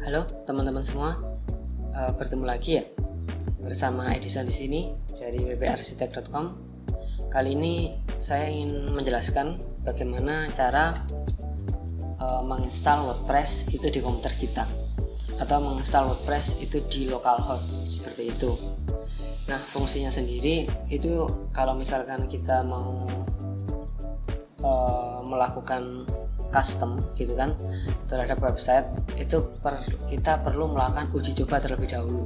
Halo teman-teman semua, bertemu lagi ya bersama Edison di sini dari wwarsitek.com. Kali ini saya ingin menjelaskan bagaimana cara menginstal WordPress itu di komputer kita, atau menginstal WordPress itu di localhost seperti itu. Nah, fungsinya sendiri itu kalau misalkan kita mau melakukan custom gitu kan terhadap website, itu kita perlu melakukan uji coba terlebih dahulu.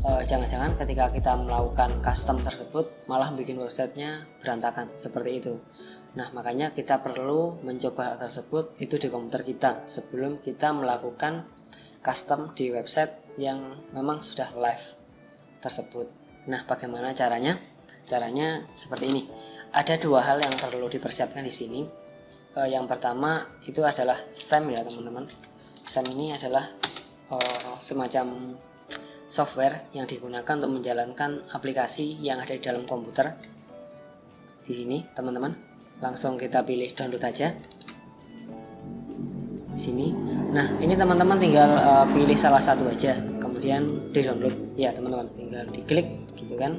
Jangan-jangan ketika kita melakukan custom tersebut malah bikin websitenya berantakan seperti itu. Nah, makanya kita perlu mencoba hal tersebut itu di komputer kita sebelum kita melakukan custom di website yang memang sudah live tersebut. Nah, bagaimana caranya? Caranya seperti ini. Ada dua hal yang perlu dipersiapkan di sini. Yang pertama itu adalah SAM ya teman-teman. SAM ini adalah semacam software yang digunakan untuk menjalankan aplikasi yang ada di dalam komputer. Di sini teman-teman, langsung kita pilih download aja. Di sini. Nah, ini teman-teman tinggal pilih salah satu aja, kemudian di download ya teman-teman. Tinggal diklik gitu kan.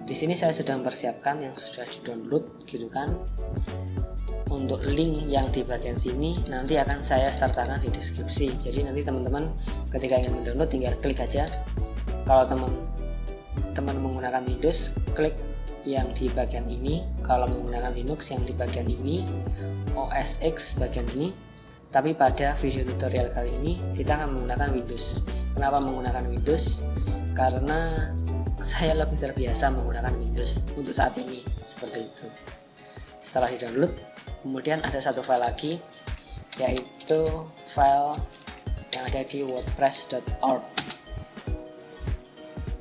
Di sini saya sudah mempersiapkan yang sudah di download gitu kan. Untuk link yang di bagian sini nanti akan saya sertakan di deskripsi. Jadi nanti teman-teman ketika ingin mendownload tinggal klik aja. Kalau teman-teman menggunakan Windows, klik yang di bagian ini. Kalau menggunakan Linux, yang di bagian ini. OS X bagian ini. Tapi pada video tutorial kali ini kita akan menggunakan Windows. Kenapa menggunakan Windows? Karena saya lebih terbiasa menggunakan Windows untuk saat ini, seperti itu. Setelah di-download, kemudian ada satu file lagi, yaitu file yang ada di wordpress.org.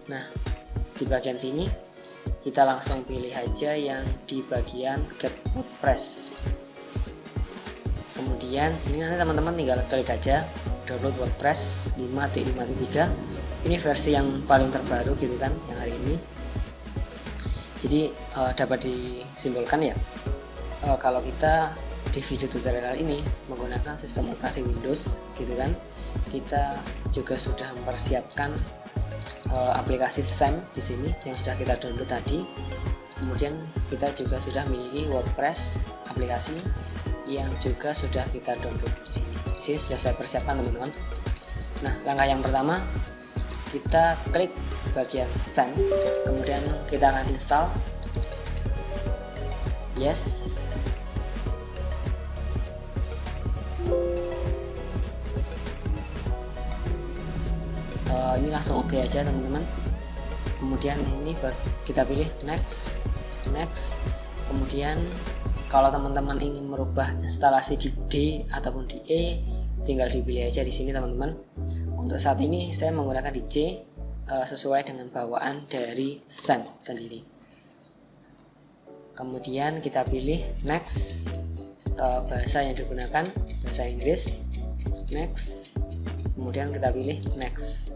Nah, di bagian sini kita langsung pilih aja yang di bagian get WordPress. Kemudian ini nanti teman-teman tinggal klik aja download WordPress 5.5.3. Ini versi yang paling terbaru gitu kan, yang hari ini. Jadi dapat disimpulkan ya, kalau kita di video tutorial ini menggunakan sistem operasi Windows gitu kan, kita juga sudah mempersiapkan aplikasi SAM di sini yang sudah kita download tadi. Kemudian kita juga sudah memiliki WordPress aplikasi yang juga sudah kita download di sini. Di sini sudah saya persiapkan teman-teman. Nah, langkah yang pertama kita klik bagian SAM, kemudian kita akan install. Yes. Ini langsung oke aja teman-teman. Kemudian ini kita pilih next. Kemudian kalau teman-teman ingin merubah instalasi di D ataupun di E, tinggal dipilih aja di sini teman-teman. Untuk saat ini saya menggunakan di C sesuai dengan bawaan dari SAM sendiri. Kemudian kita pilih next, bahasa yang digunakan bahasa Inggris, next. Kemudian kita pilih next,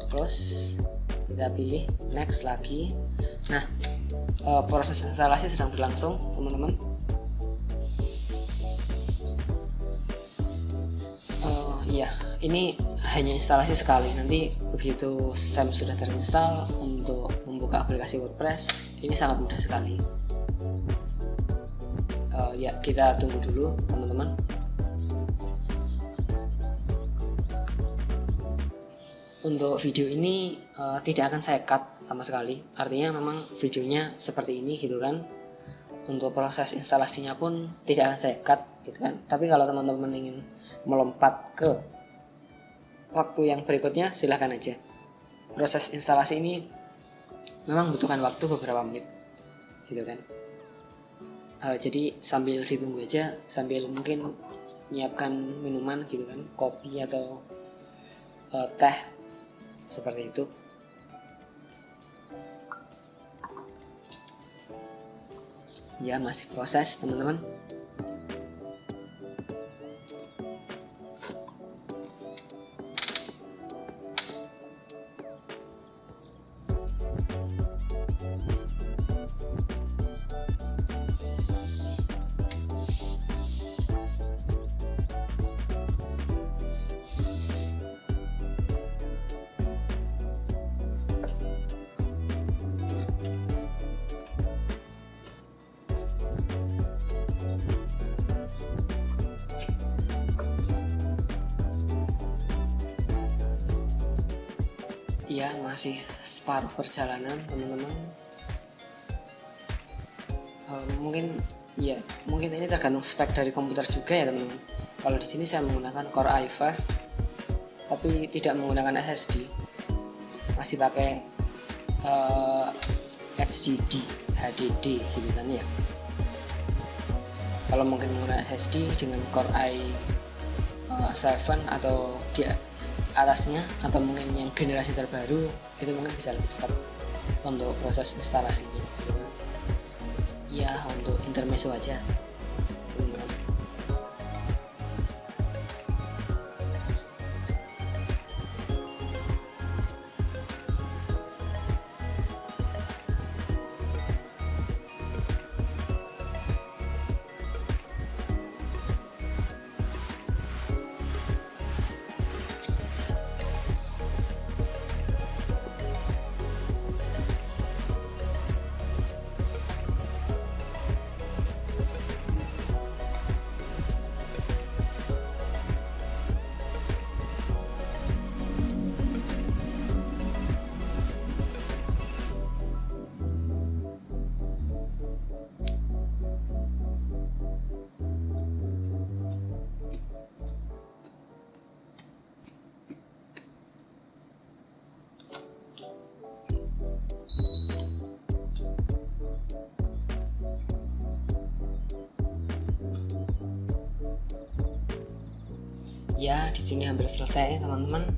close, kita pilih next lagi. Nah, proses instalasi sedang berlangsung teman-teman. Iya, ini hanya instalasi sekali. Nanti begitu SAM sudah terinstall, untuk membuka aplikasi WordPress ini sangat mudah sekali. Ya, kita tunggu dulu teman-teman. Untuk video ini tidak akan saya cut sama sekali. Artinya memang videonya seperti ini gitu kan. Untuk proses instalasinya pun tidak akan saya cut gitu kan. Tapi kalau teman-teman ingin melompat ke waktu yang berikutnya, silahkan aja. Proses instalasi ini memang membutuhkan waktu beberapa menit gitu kan. Jadi sambil ditunggu aja, sambil mungkin menyiapkan minuman gitu kan, kopi atau teh seperti itu. Ya, masih proses teman-teman. Ya, masih separuh perjalanan teman-teman. Mungkin ini tergantung spek dari komputer juga ya teman-teman. Kalau di sini saya menggunakan Core i5 tapi tidak menggunakan SSD, masih pakai HDD gitu kan ya. Kalau mungkin menggunakan SSD dengan Core i7 atau di atasnya, atau mungkin yang generasi terbaru, itu mungkin bisa lebih cepat untuk proses instalasinya gitu kan. Ya, untuk intermezzo aja teman-teman. Ya, di sini hampir selesai teman-teman.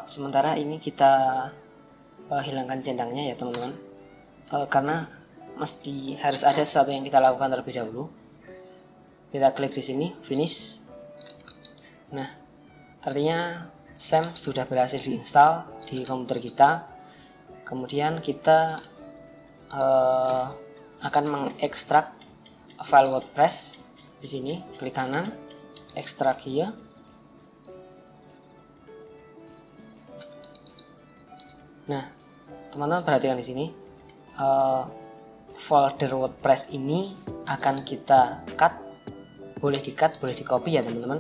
Sementara ini kita hilangkan centangnya ya teman-teman, karena harus ada sesuatu yang kita lakukan terlebih dahulu. Kita klik di sini finish. Nah, artinya SAM sudah berhasil diinstal di komputer kita. Kemudian kita akan mengekstrak file WordPress. Di sini klik kanan, ekstrak here. Nah, teman-teman perhatikan di sini, folder WordPress ini akan kita cut, boleh di-cut, boleh di-copy ya teman-teman,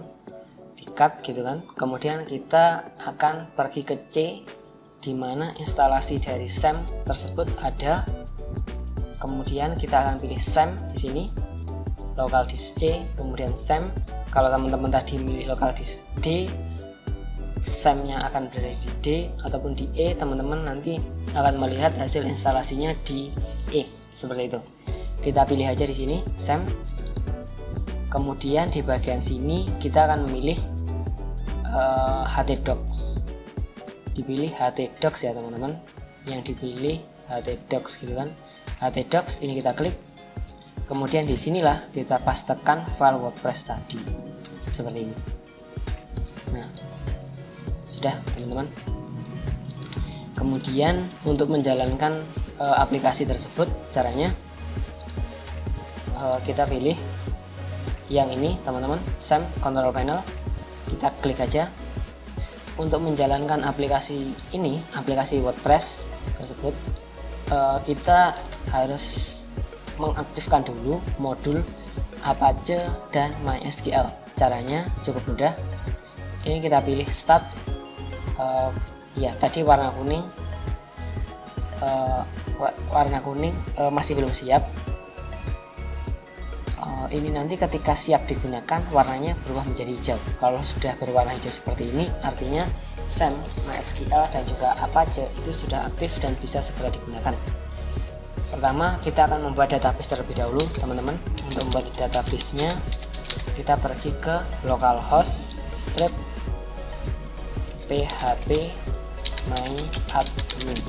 di-cut gitu kan. Kemudian kita akan pergi ke C, di mana instalasi dari SAM tersebut ada. Kemudian kita akan pilih SAM di sini, local disk C, kemudian SAM. Kalau teman-teman tadi milih local disk D, SAM-nya akan berada di D ataupun di E, teman-teman nanti akan melihat hasil instalasinya di E seperti itu. Kita pilih aja di sini SAM. Kemudian di bagian sini kita akan memilih htdocs. Dipilih htdocs ya teman-teman. Yang dipilih htdocs gitu kan. htdocs ini kita klik. Kemudian di sinilah kita pastekan file WordPress tadi seperti ini. Nah, sudah teman-teman. Kemudian untuk menjalankan aplikasi tersebut, caranya kita pilih yang ini teman-teman, SAM Control Panel. Kita klik aja. Untuk menjalankan aplikasi ini, aplikasi WordPress tersebut, kita harus mengaktifkan dulu modul Apache dan MySQL. Caranya cukup mudah. Ini kita pilih Start. Ya, tadi warna kuning, masih belum siap. Ini nanti ketika siap digunakan warnanya berubah menjadi hijau. Kalau sudah berwarna hijau seperti ini, artinya SAM, MySQL dan juga Apache itu sudah aktif dan bisa segera digunakan. Pertama, kita akan membuat database terlebih dahulu teman-teman. Untuk membuat database-nya, kita pergi ke localhost strip php myadmin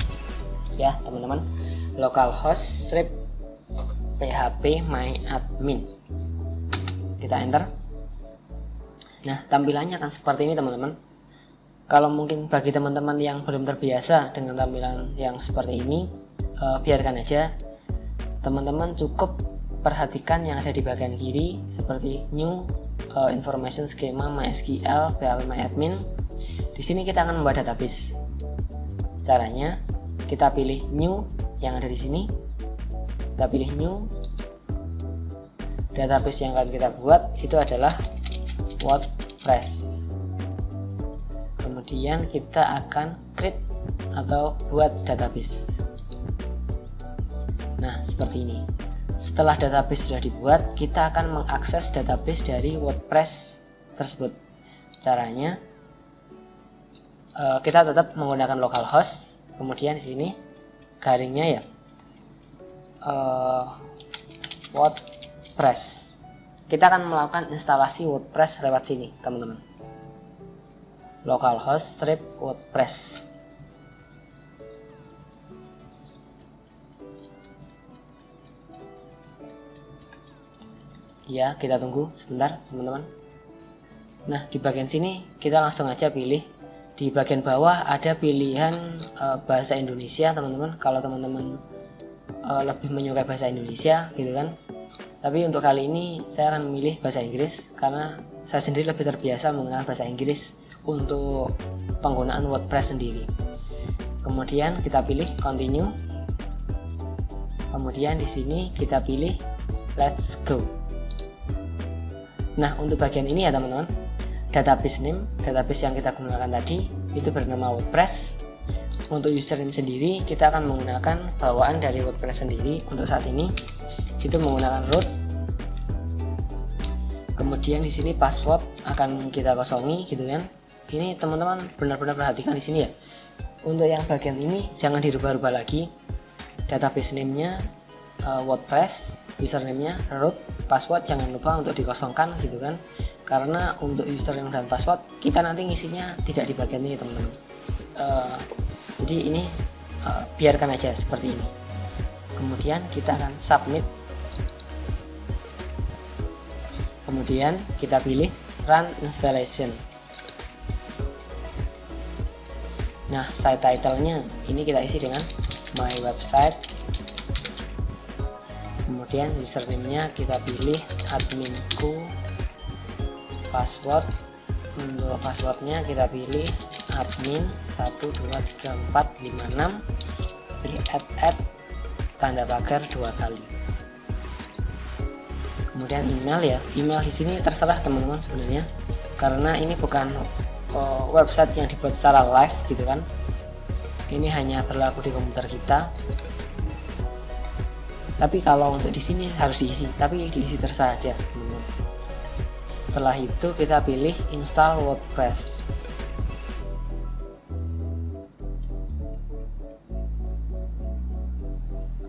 ya teman-teman, localhost strip php myadmin. Kita enter. Nah, tampilannya akan seperti ini teman-teman. Kalau mungkin bagi teman-teman yang belum terbiasa dengan tampilan yang seperti ini, biarkan aja. Teman-teman cukup perhatikan yang ada di bagian kiri seperti new information schema MySQL PHP MyAdmin. Di sini kita akan membuat database. Caranya kita pilih new yang ada di sini. Kita pilih new. Database yang akan kita buat itu adalah WordPress. Kemudian kita akan create atau buat database. Nah, seperti ini. Setelah database sudah dibuat, kita akan mengakses database dari WordPress tersebut. Caranya kita tetap menggunakan localhost. Kemudian di sini garingnya ya WordPress. Kita akan melakukan instalasi WordPress lewat sini, teman-teman. Localhost strip WordPress. Ya, kita tunggu sebentar, teman-teman. Nah, di bagian sini kita langsung aja pilih. Di bagian bawah ada pilihan bahasa Indonesia, teman-teman. Kalau teman-teman lebih menyukai bahasa Indonesia gitu kan. Tapi untuk kali ini saya akan memilih bahasa Inggris karena saya sendiri lebih terbiasa menggunakan bahasa Inggris untuk penggunaan WordPress sendiri. Kemudian kita pilih continue. Kemudian di sini kita pilih let's go. Nah, untuk bagian ini ya teman-teman, database name, database yang kita gunakan tadi itu bernama WordPress. Untuk username sendiri kita akan menggunakan bawaan dari WordPress sendiri. Untuk saat ini itu menggunakan root. Kemudian di sini password akan kita kosongi gitu kan. Ini teman-teman benar-benar perhatikan di sini ya. Untuk yang bagian ini jangan dirubah-rubah lagi. Database name-nya WordPress, username-nya root, password jangan lupa untuk dikosongkan gitu kan. Karena untuk username dan password kita nanti ngisinya tidak di bagian ini teman-teman. Jadi ini biarkan aja seperti ini. Kemudian kita akan submit. Kemudian kita pilih run installation. Nah, site title-nya ini kita isi dengan my website. Kemudian username-nya kita pilih adminku. Password, untuk passwordnya kita pilih admin 123456, pilih add tanda pagar 2 kali. Kemudian email ya, email di sini terserah teman-teman sebenarnya, karena ini bukan website yang dibuat secara live gitu kan. Ini hanya berlaku di komputer kita. Tapi kalau untuk di sini harus diisi, tapi diisi terserah aja teman-teman. Setelah itu kita pilih install WordPress.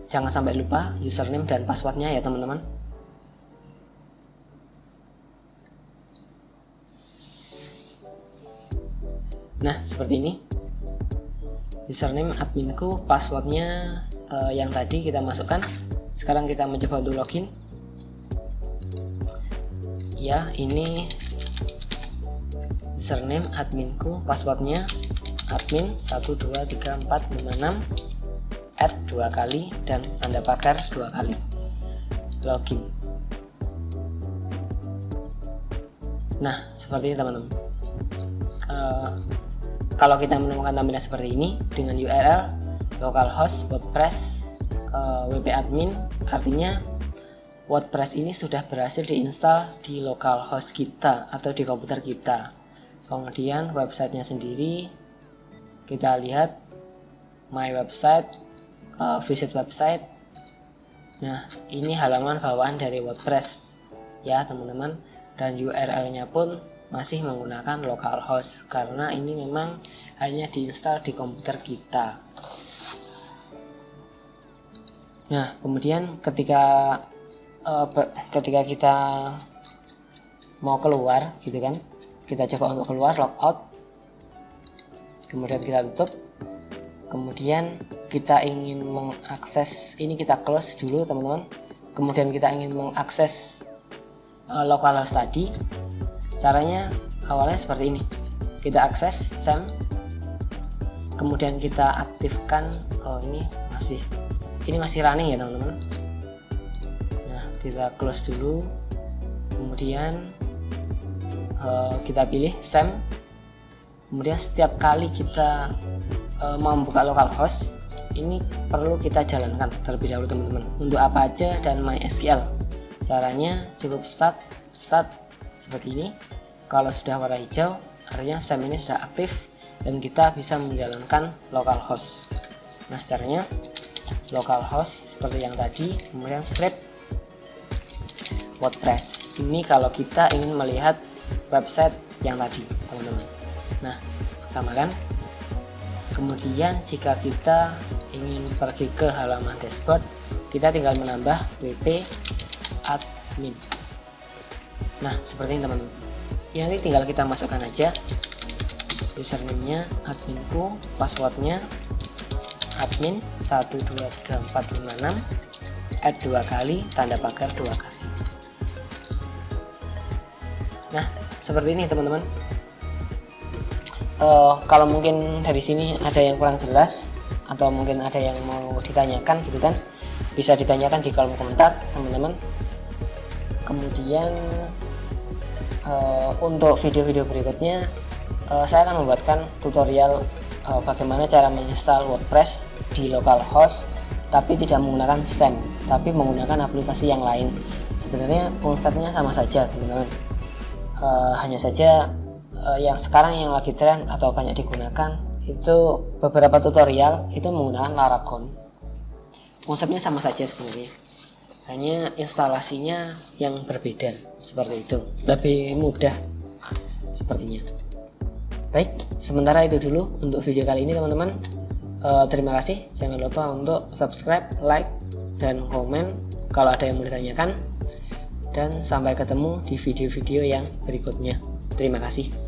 Jangan sampai lupa username dan passwordnya ya teman-teman. Nah, seperti ini. Username adminku, passwordnya yang tadi kita masukkan. Sekarang kita mencoba untuk login. Ya, ini username adminku, passwordnya admin 123456, add 2 kali dan tanda pagar 2 kali. Login. Nah, seperti ini teman-teman. Kalau kita menemukan tampilan seperti ini dengan URL localhost WordPress wp admin, artinya WordPress ini sudah berhasil diinstal di localhost kita atau di komputer kita. Kemudian websitenya sendiri kita lihat my website, visit website. Nah, ini halaman bawaan dari WordPress ya teman-teman, dan URL-nya pun masih menggunakan localhost karena ini memang hanya diinstal di komputer kita. Nah, kemudian ketika kita mau keluar gitu kan, kita coba untuk keluar, logout, kemudian kita tutup, kemudian kita ingin mengakses ini, kita close dulu teman-teman. Kemudian kita ingin mengakses localhost tadi. Caranya awalnya seperti ini, kita akses SAM, kemudian kita aktifkan, ini masih ini masih running ya teman-teman. Nah, kita close dulu, kemudian kita pilih SAM. Kemudian setiap kali kita mau membuka localhost, ini perlu kita jalankan terlebih dahulu teman-teman. Untuk apa aja dan MySQL. Caranya cukup start seperti ini. Kalau sudah warna hijau, artinya SAM ini sudah aktif dan kita bisa menjalankan localhost. Nah, caranya localhost seperti yang tadi, kemudian strip WordPress. Ini kalau kita ingin melihat website yang tadi teman-teman. Nah, sama kan? Kemudian jika kita ingin pergi ke halaman dashboard, kita tinggal menambah wp admin. Nah, seperti ini teman-teman. Ini nanti tinggal kita masukkan aja username-nya adminku, passwordnya admin 123456, add 2 kali, tanda pagar 2 kali. Nah, seperti ini teman-teman. Kalau mungkin dari sini ada yang kurang jelas atau mungkin ada yang mau ditanyakan gitu kan, bisa ditanyakan di kolom komentar teman-teman. Kemudian untuk video-video berikutnya saya akan membuatkan tutorial bagaimana cara menginstal WordPress di localhost tapi tidak menggunakan SAM, tapi menggunakan aplikasi yang lain. Sebenarnya konsepnya sama saja teman-teman, hanya saja yang sekarang yang lagi tren atau banyak digunakan itu beberapa tutorial itu menggunakan Laragon. Konsepnya sama saja sebenarnya, hanya instalasinya yang berbeda seperti itu, lebih mudah sepertinya. Baik, sementara itu dulu untuk video kali ini teman-teman. Terima kasih, jangan lupa untuk subscribe, like, dan komen kalau ada yang mau ditanyakan, dan sampai ketemu di video-video yang berikutnya. Terima kasih.